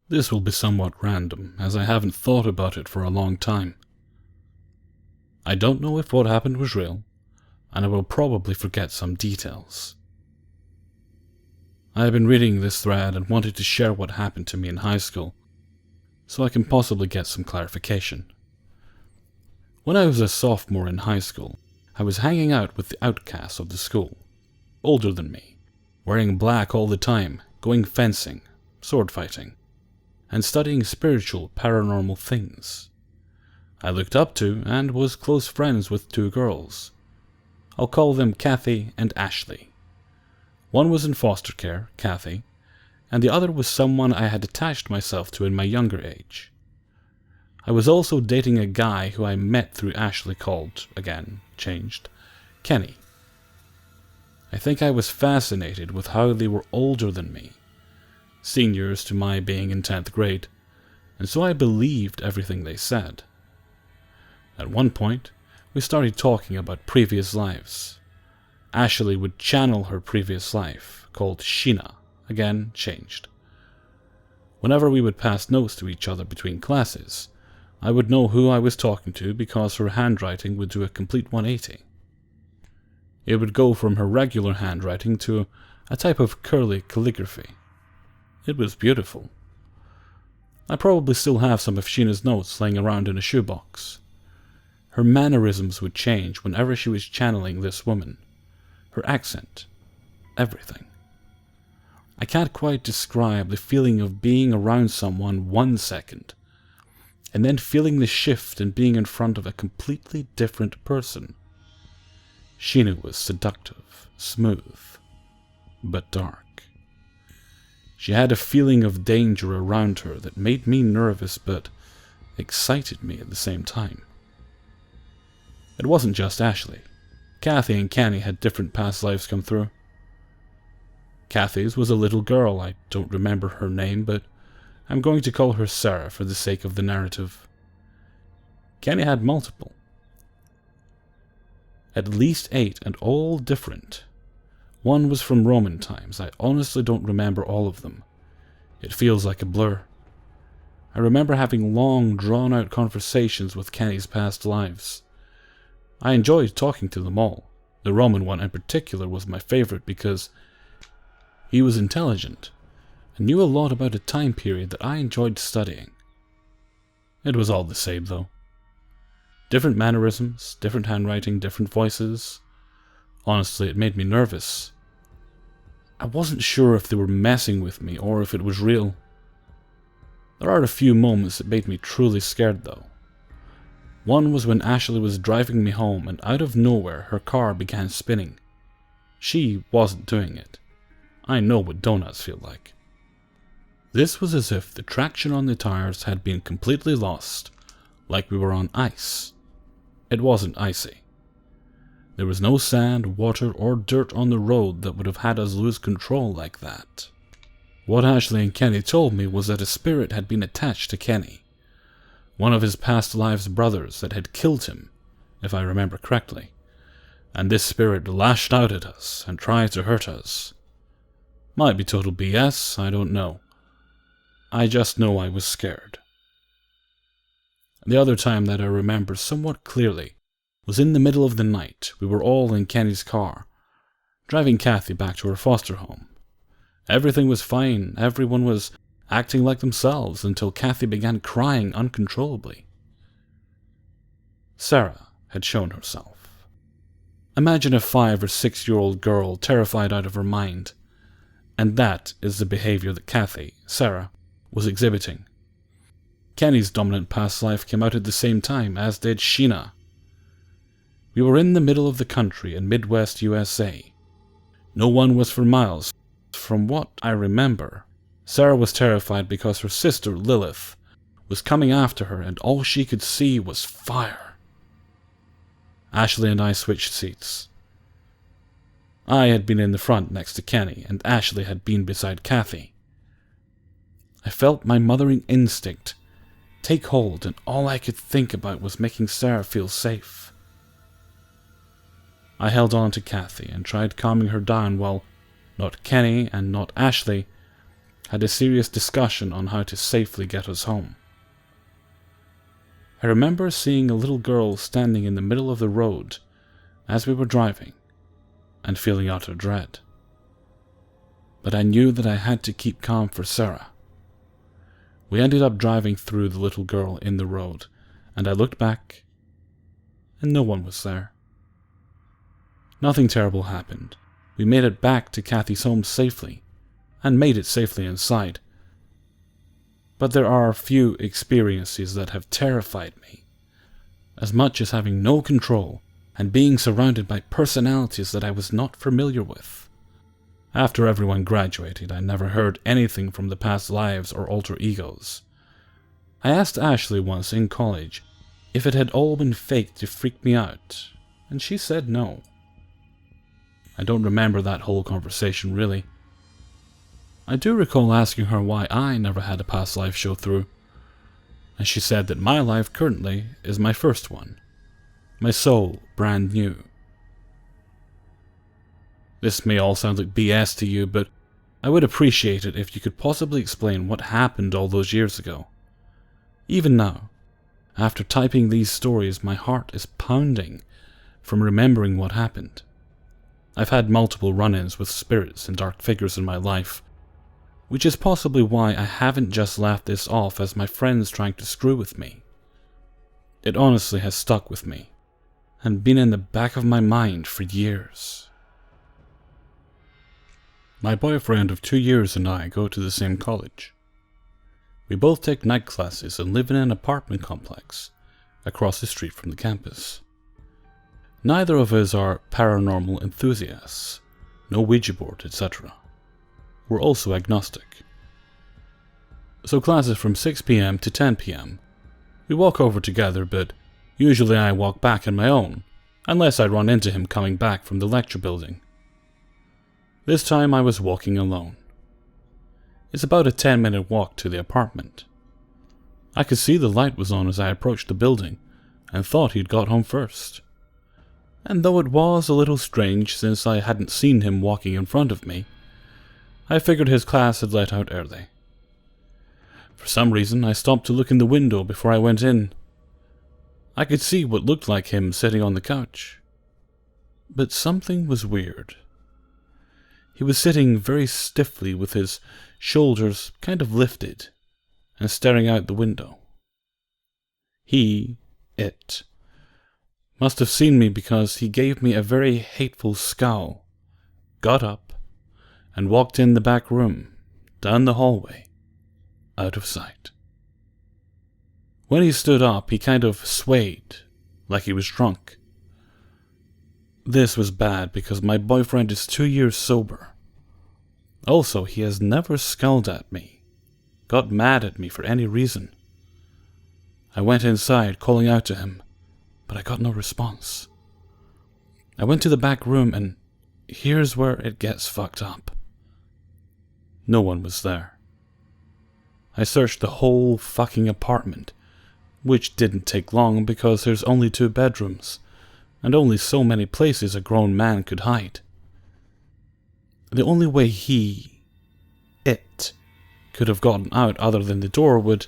This will be somewhat random, as I haven't thought about it for a long time. I don't know if what happened was real, and I will probably forget some details. I have been reading this thread and wanted to share what happened to me in high school, so I can possibly get some clarification. When I was a sophomore in high school, I was hanging out with the outcasts of the school, older than me, wearing black all the time, going fencing, sword fighting, and studying spiritual, paranormal things. I looked up to and was close friends with two girls. I'll call them Kathy and Ashley. One was in foster care, Kathy, and the other was someone I had attached myself to in my younger age. I was also dating a guy who I met through Ashley called, again, changed, Kenny. I think I was fascinated with how they were older than me, seniors to my being in 10th grade, and so I believed everything they said. At one point, we started talking about previous lives. Ashley would channel her previous life, called Sheena, again changed. Whenever we would pass notes to each other between classes, I would know who I was talking to because her handwriting would do a complete 180. It would go from her regular handwriting to a type of curly calligraphy. It was beautiful. I probably still have some of Sheena's notes laying around in a shoebox. Her mannerisms would change whenever she was channeling this woman. Her accent. Everything. I can't quite describe the feeling of being around someone 1 second, and then feeling the shift and being in front of a completely different person. Sheena was seductive, smooth, but dark. She had a feeling of danger around her that made me nervous but excited me at the same time. It wasn't just Ashley. Kathy and Kenny had different past lives come through. Kathy's was a little girl, I don't remember her name, but I'm going to call her Sarah for the sake of the narrative. Kenny had multiple. At least 8 and all different. One was from Roman times. I honestly don't remember all of them. It feels like a blur. I remember having long, drawn-out conversations with Kenny's past lives. I enjoyed talking to them all. The Roman one in particular was my favorite because he was intelligent and knew a lot about a time period that I enjoyed studying. It was all the same, though. Different mannerisms, different handwriting, different voices. Honestly, it made me nervous. I wasn't sure if they were messing with me or if it was real. There are a few moments that made me truly scared, though. One was when Ashley was driving me home and out of nowhere her car began spinning. She wasn't doing it. I know what donuts feel like. This was as if the traction on the tires had been completely lost, like we were on ice. It wasn't icy. There was no sand, water, or dirt on the road that would have had us lose control like that. What Ashley and Kenny told me was that a spirit had been attached to Kenny, one of his past lives' brothers that had killed him, if I remember correctly, and this spirit lashed out at us and tried to hurt us. Might be total BS, I don't know. I just know I was scared. The other time that I remember somewhat clearly was in the middle of the night. We were all in Kenny's car, driving Kathy back to her foster home. Everything was fine, everyone was acting like themselves until Kathy began crying uncontrollably. Sarah had shown herself. Imagine a 5 or 6-year-old girl terrified out of her mind, and that is the behavior that Kathy, Sarah, was exhibiting. Kenny's dominant past life came out at the same time, as did Sheena. We were in the middle of the country in Midwest USA. No one was for miles. From what I remember, Sarah was terrified because her sister, Lilith, was coming after her and all she could see was fire. Ashley and I switched seats. I had been in the front next to Kenny, and Ashley had been beside Kathy. I felt my mothering instinct take hold, and all I could think about was making Sarah feel safe. I held on to Kathy and tried calming her down while not Kenny and not Ashley had a serious discussion on how to safely get us home. I remember seeing a little girl standing in the middle of the road as we were driving and feeling utter dread. But I knew that I had to keep calm for Sarah. We ended up driving through the little girl in the road, and I looked back, and no one was there. Nothing terrible happened. We made it back to Kathy's home safely, and made it safely inside. But there are a few experiences that have terrified me, as much as having no control and being surrounded by personalities that I was not familiar with. After everyone graduated, I never heard anything from the past lives or alter egos. I asked Ashley once in college if it had all been faked to freak me out, and she said no. I don't remember that whole conversation really. I do recall asking her why I never had a past life show through, and she said that my life currently is my first one. My soul brand new. This may all sound like BS to you, but I would appreciate it if you could possibly explain what happened all those years ago. Even now, after typing these stories, my heart is pounding from remembering what happened. I've had multiple run-ins with spirits and dark figures in my life, which is possibly why I haven't just laughed this off as my friends trying to screw with me. It honestly has stuck with me, and been in the back of my mind for years. My boyfriend of 2 years and I go to the same college. We both take night classes and live in an apartment complex across the street from the campus. Neither of us are paranormal enthusiasts, no Ouija board, etc. We're also agnostic. So classes from 6 p.m. to 10 p.m. We walk over together, but usually I walk back on my own, unless I run into him coming back from the lecture building. This time I was walking alone. It's about a 10-minute walk to the apartment. I could see the light was on as I approached the building, and thought he'd got home first. And though it was a little strange since I hadn't seen him walking in front of me, I figured his class had let out early. For some reason, I stopped to look in the window before I went in. I could see what looked like him sitting on the couch. But something was weird. He was sitting very stiffly with his shoulders kind of lifted and staring out the window. It must have seen me because he gave me a very hateful scowl, got up, and walked in the back room, down the hallway, out of sight. When he stood up, he kind of swayed, like he was drunk. This was bad because my boyfriend is 2 years sober. Also, he has never scowled at me, got mad at me for any reason. I went inside, calling out to him, but I got no response. I went to the back room, and here's where it gets fucked up. No one was there. I searched the whole fucking apartment, which didn't take long because there's only 2 bedrooms, and only so many places a grown man could hide. The only way it could have gotten out other than the door would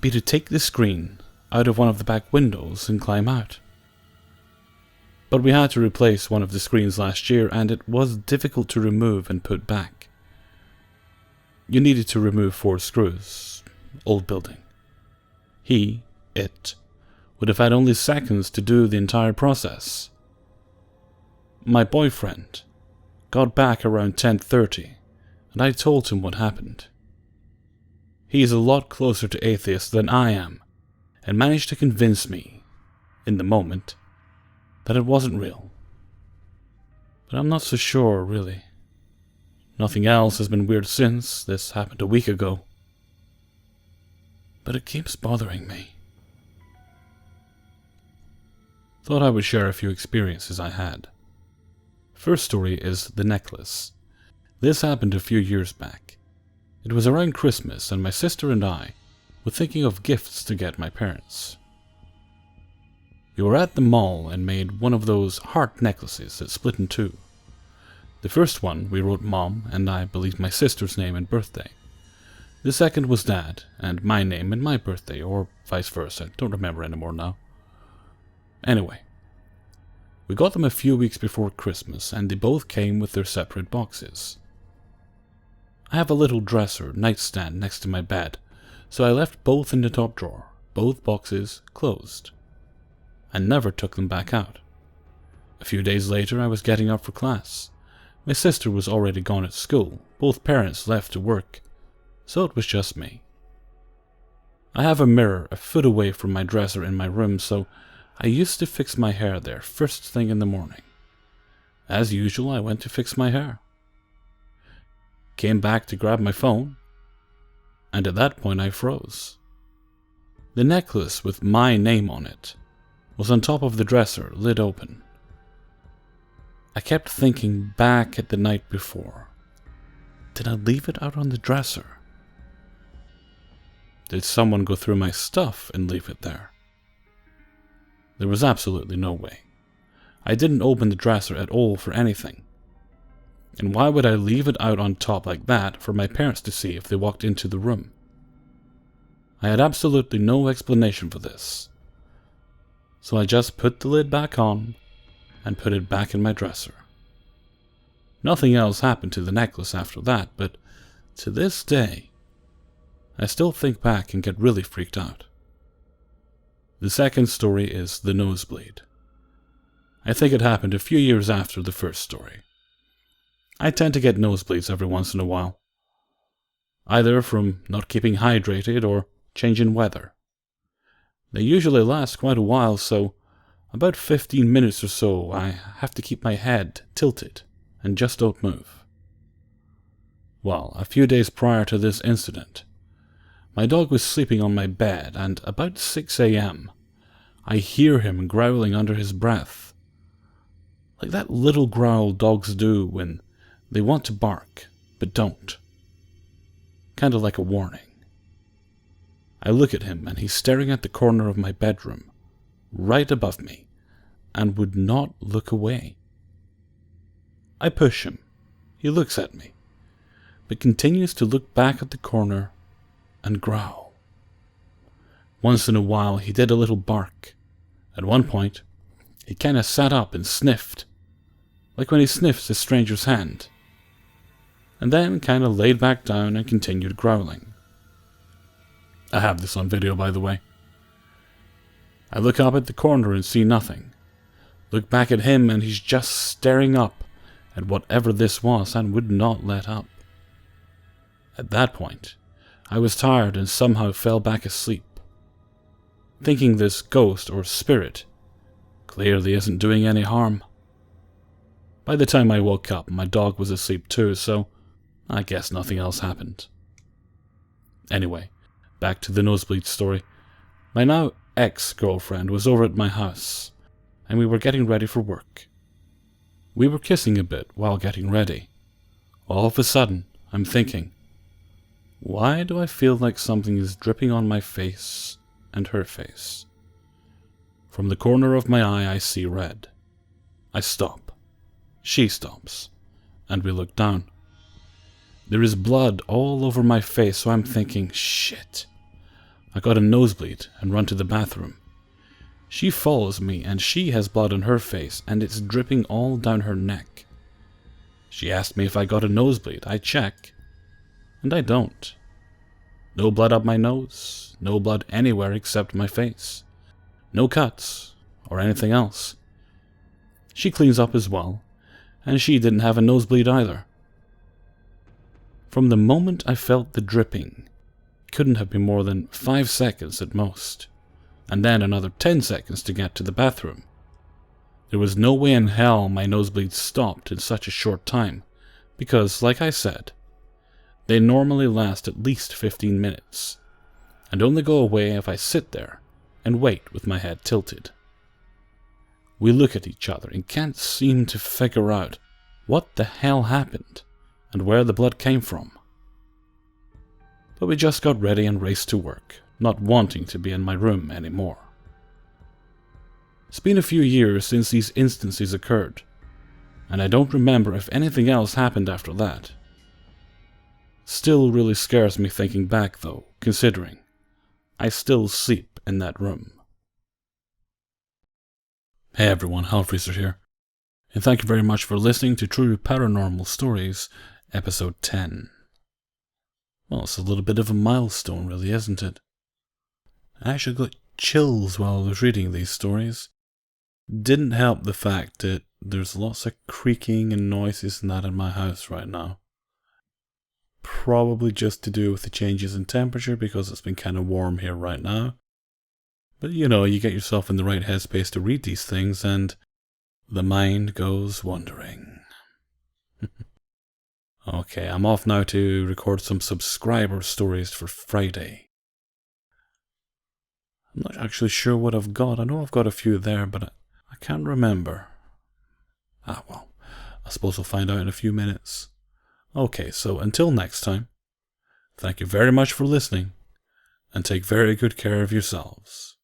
be to take the screen out of one of the back windows and climb out. But we had to replace one of the screens last year, and it was difficult to remove and put back. You needed to remove 4 screws. Old building. It would have had only seconds to do the entire process. My boyfriend got back around 10:30, and I told him what happened. He is a lot closer to atheist than I am, and managed to convince me, in the moment, that it wasn't real. But I'm not so sure, really. Nothing else has been weird since. This happened a week ago. But it keeps bothering me. Thought I would share a few experiences I had. First story is the necklace. This happened a few years back. It was around Christmas, and my sister and I were thinking of gifts to get my parents. We were at the mall and made one of those heart necklaces that split in 2. The first one we wrote Mom and I believe my sister's name and birthday. The second was Dad and my name and my birthday, or vice versa, don't remember anymore now. Anyway, we got them a few weeks before Christmas and they both came with their separate boxes. I have a little dresser nightstand next to my bed, so I left both in the top drawer, both boxes closed. I never took them back out. A few days later I was getting up for class. My sister was already gone at school, both parents left to work, so it was just me. I have a mirror a foot away from my dresser in my room, so I used to fix my hair there first thing in the morning. As usual, I went to fix my hair. Came back to grab my phone, and at that point I froze. The necklace with my name on it was on top of the dresser, lid open. I kept thinking back at the night before. Did I leave it out on the dresser? Did someone go through my stuff and leave it there? There was absolutely no way. I didn't open the dresser at all for anything. And why would I leave it out on top like that for my parents to see if they walked into the room? I had absolutely no explanation for this. So I just put the lid back on and put it back in my dresser. Nothing else happened to the necklace after that, but to this day, I still think back and get really freaked out. The second story is the nosebleed. I think it happened a few years after the first story. I tend to get nosebleeds every once in a while, either from not keeping hydrated or changing weather. They usually last quite a while, so about 15 minutes or so I have to keep my head tilted and just don't move. Well, a few days prior to this incident, my dog was sleeping on my bed, and about 6 a.m., I hear him growling under his breath, like that little growl dogs do when they want to bark, but don't. Kind of like a warning. I look at him, and he's staring at the corner of my bedroom, right above me, and would not look away. I push him. He looks at me, but continues to look back at the corner and growl. Once in a while he did a little bark. At one point, he kinda sat up and sniffed, like when he sniffs a stranger's hand, and then kinda laid back down and continued growling. I have this on video, by the way. I look up at the corner and see nothing. Look back at him and he's just staring up at whatever this was and would not let up. At that point, I was tired and somehow fell back asleep, thinking this ghost or spirit clearly isn't doing any harm. By the time I woke up, my dog was asleep too, so I guess nothing else happened. Anyway, back to the nosebleed story. My now ex-girlfriend was over at my house, and we were getting ready for work. We were kissing a bit while getting ready. All of a sudden, I'm thinking, why do I feel like something is dripping on my face and her face? From the corner of my eye, I see red. I stop. She stops, and we look down. There is blood all over my face, so I'm thinking, shit. I got a nosebleed and run to the bathroom. She follows me, and she has blood on her face, and it's dripping all down her neck. She asked me if I got a nosebleed. I check, and I don't. No blood up my nose, no blood anywhere except my face. No cuts, or anything else. She cleans up as well, and she didn't have a nosebleed either. From the moment I felt the dripping, it couldn't have been more than 5 seconds at most, and then another 10 seconds to get to the bathroom. There was no way in hell my nosebleeds stopped in such a short time, because, like I said, they normally last at least 15 minutes, and only go away if I sit there and wait with my head tilted. We look at each other and can't seem to figure out what the hell happened and where the blood came from. But we just got ready and raced to work, not wanting to be in my room anymore. It's been a few years since these instances occurred, and I don't remember if anything else happened after that. Still really scares me thinking back though, considering I still sleep in that room. Hey everyone, Hellfreezer here, and thank you very much for listening to True Paranormal Stories, Episode 10. Well, it's a little bit of a milestone really, isn't it? I actually got chills while I was reading these stories. Didn't help the fact that there's lots of creaking and noises and that in my house right now. Probably just to do with the changes in temperature because it's been kind of warm here right now. But you know, you get yourself in the right headspace to read these things and the mind goes wandering. Okay, I'm off now to record some subscriber stories for Friday. I'm not actually sure what I've got. I know I've got a few there, but I can't remember. Well, I suppose we'll find out in a few minutes. Okay, so until next time, thank you very much for listening, and take very good care of yourselves.